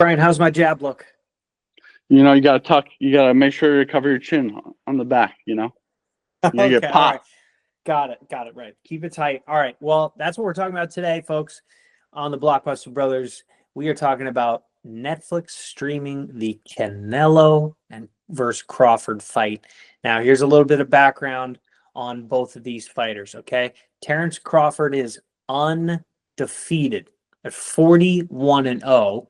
Brian, how's my jab look? You got to you got to make sure to cover your chin on the back, you know? You Okay, get all right. popped. Got it right. Keep it tight. All right. Well, that's what we're talking about today, folks. On the Blockbuster Brothers, we are talking about Netflix streaming the Canelo and versus Crawford fight. Now, here's a little bit of background on both of these fighters, okay? Terrence Crawford is undefeated at 41-0,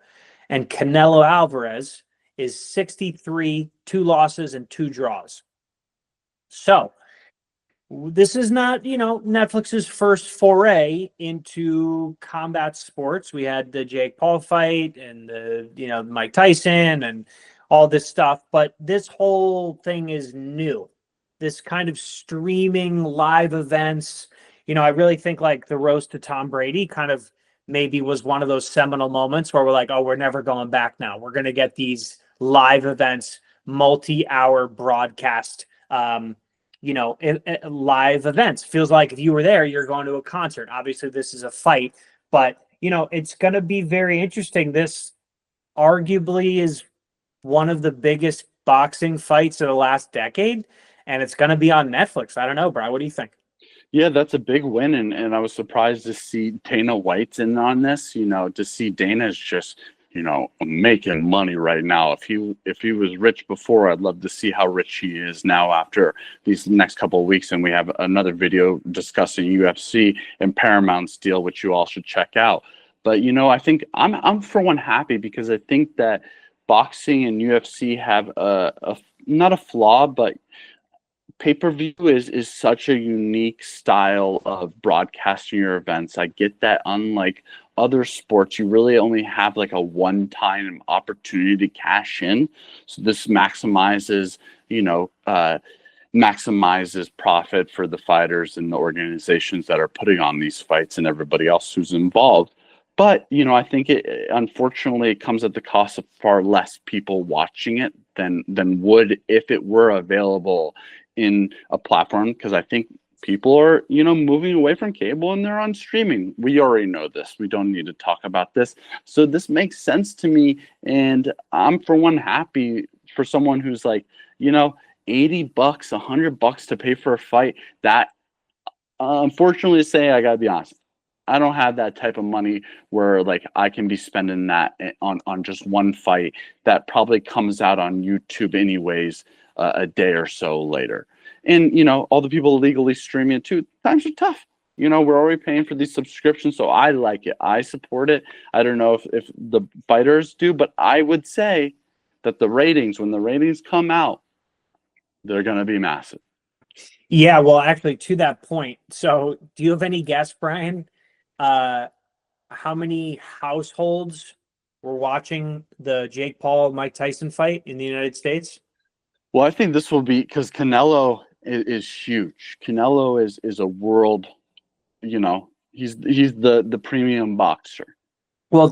and Canelo Alvarez is 63, 2 losses and 2 draws. So, this is not, Netflix's first foray into combat sports. We had the Jake Paul fight and the Mike Tyson and all this stuff, but this whole thing is new. This kind of streaming live events, I really think like the roast to Tom Brady kind of maybe was one of those seminal moments where we're like, oh, we're never going back now. We're going to get these live events, multi-hour broadcast live events. Feels like if you were there, you're going to a concert. Obviously, this is a fight, but it's going to be very interesting. This arguably is one of the biggest boxing fights of the last decade, and it's going to be on Netflix. I don't know, Brian. What do you think? Yeah, that's a big win, and I was surprised to see Dana White's in on this. To see Dana's just making money right now. If he was rich before, I'd love to see how rich he is now after these next couple of weeks. And we have another video discussing UFC and Paramount's deal, which you all should check out. But I think I'm for one happy because I think that boxing and UFC have a not a flaw, but pay-per-view is such a unique style of broadcasting your events. I get that unlike other sports, you really only have like a one-time opportunity to cash in. So this maximizes, maximizes profit for the fighters and the organizations that are putting on these fights and everybody else who's involved. But, I think unfortunately it comes at the cost of far less people watching it than would if it were available in a platform, because I think people are, moving away from cable and they're on streaming. We already know this. We don't need to talk about this. So this makes sense to me. And I'm for one happy for someone who's like, $80, $100 to pay for a fight. That unfortunately to say, I gotta be honest, I don't have that type of money where like I can be spending that on just one fight that probably comes out on YouTube anyways a day or so later. And all the people legally streaming it too, times are tough. We're already paying for these subscriptions, so I like it. I support it. I don't know if the fighters do, but I would say that when the ratings come out, they're going to be massive. Yeah, well, actually, to that point, so do you have any guess, Brian, how many households were watching the Jake Paul Mike Tyson fight in the United States? Well, I think this will be because Canelo is huge. Canelo is a world, he's the premium boxer. Well,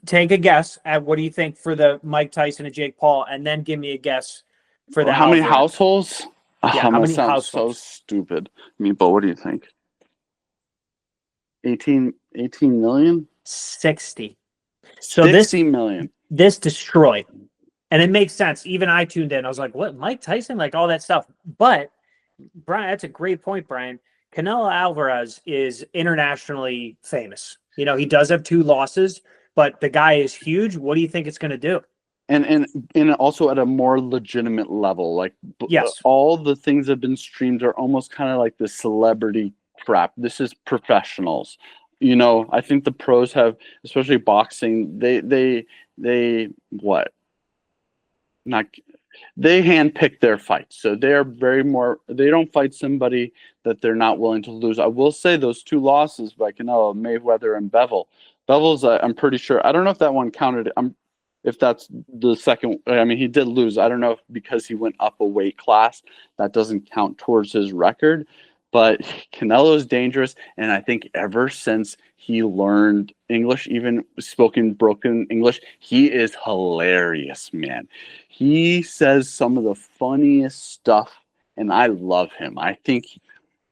take a guess at what do you think for the Mike Tyson and Jake Paul, and then give me a guess for the how many households? Yeah, I'm how gonna many sound households? so stupid. But what do you think? 18 million? 60. So 60 million. This destroyed. And it makes sense. Even I tuned in. I was like, what? Mike Tyson? Like all that stuff. But, Brian, that's a great point, Brian. Canelo Alvarez is internationally famous. He does have 2 losses, but the guy is huge. What do you think it's going to do? And also at a more legitimate level. Like, yes, all the things that have been streamed are almost kind of like the celebrity crap. This is professionals. I think the pros have, especially boxing, they what? Not they handpick their fights, so they are they don't fight somebody that they're not willing to lose. I will say those 2 losses by Canelo, Mayweather and Bevel's I'm pretty sure, I don't know if that one counted. If that's the second, I mean, he did lose. I don't know if because he went up a weight class that doesn't count towards his record. But Canelo is dangerous, and I think ever since he learned English, even spoken broken English, he is hilarious, man. He says some of the funniest stuff, and I love him. I think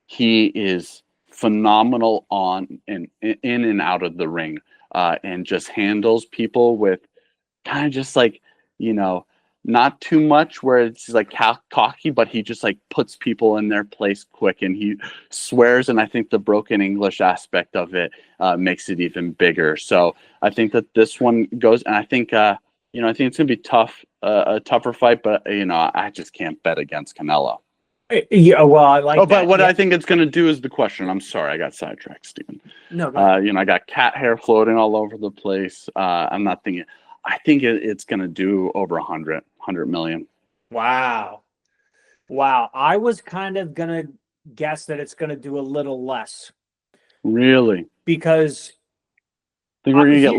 he is phenomenal on and in and out of the ring, and just handles people with kind of just like, you know, not too much where it's like cocky, but he just like puts people in their place quick and he swears. And I think the broken English aspect of it makes it even bigger. So I think that this one goes, and I think, I think it's going to be tough, a tougher fight, but, I just can't bet against Canelo. Yeah, well, I like that. But what Yeah. I think it's going to do is the question. I'm sorry, I got sidetracked, Stephen. No, go ahead. I got cat hair floating all over the place. I'm not thinking. I think it's going to do over 100 million. Wow. I was kind of gonna guess that it's gonna do a little less Really? because I think we're going to get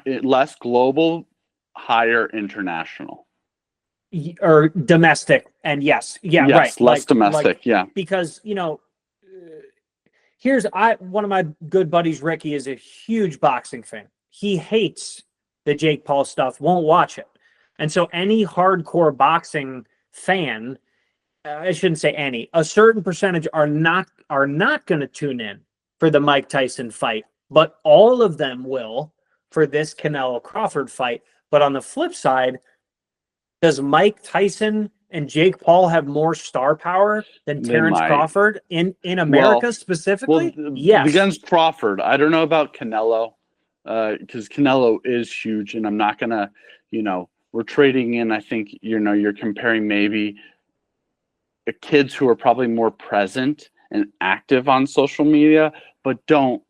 here, less global, higher international. or domestic, and yes, Yes, right, less domestic, yeah. because here's one of my good buddies, Ricky, is a huge boxing fan. He hates the Jake Paul stuff, won't watch it, and so any hardcore boxing fan, I shouldn't say any, a certain percentage are not going to tune in for the Mike Tyson fight, but all of them will for this Canelo Crawford fight. But on the flip side, does Mike Tyson and Jake Paul have more star power than Terrence Crawford in America specifically? Yes. Against Crawford, I don't know about Canelo, because Canelo is huge, and I'm not gonna, we're trading in. I think you're comparing maybe kids who are probably more present and active on social media, but don't,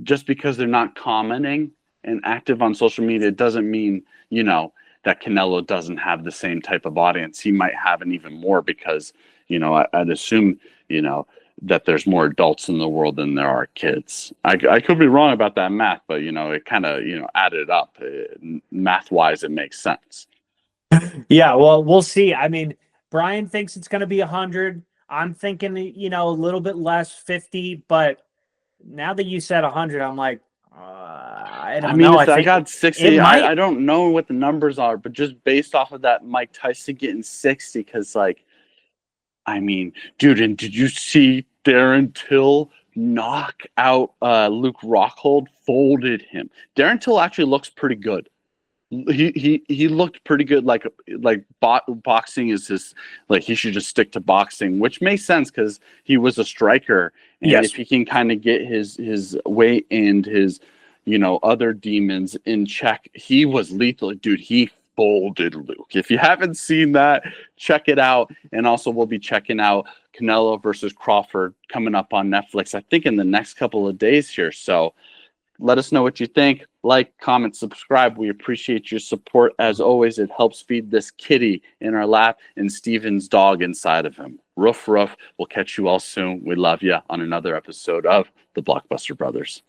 just because they're not commenting and active on social media doesn't mean, that Canelo doesn't have the same type of audience. He might have an even more because, I'd assume, that there's more adults in the world than there are kids. I could be wrong about that math, but, it kind of, added up. Math-wise, it makes sense. Yeah, well, we'll see. I mean, Brian thinks it's going to be 100. I'm thinking, a little bit less, 50. But now that you said 100, I'm like, I don't know. I got 60. might. I don't know what the numbers are, but just based off of that Mike Tyson getting 60, because, dude, and did you see Darren Till knock out Luke Rockhold? Folded him. Darren Till actually looks pretty good. He looked pretty good. Boxing is his, he should just stick to boxing, which makes sense because he was a striker, and yes, if he can kind of get his weight and his other demons in check, he was lethal, dude. He folded Luke. If you haven't seen that, check it out. And also we'll be checking out Canelo versus Crawford coming up on Netflix, I think in the next couple of days here. So let us know what you think. Like, comment, subscribe. We appreciate your support. As always, it helps feed this kitty in our lap and Steven's dog inside of him. Roof, roof. We'll catch you all soon. We love you on another episode of The Blockbuster Brothers.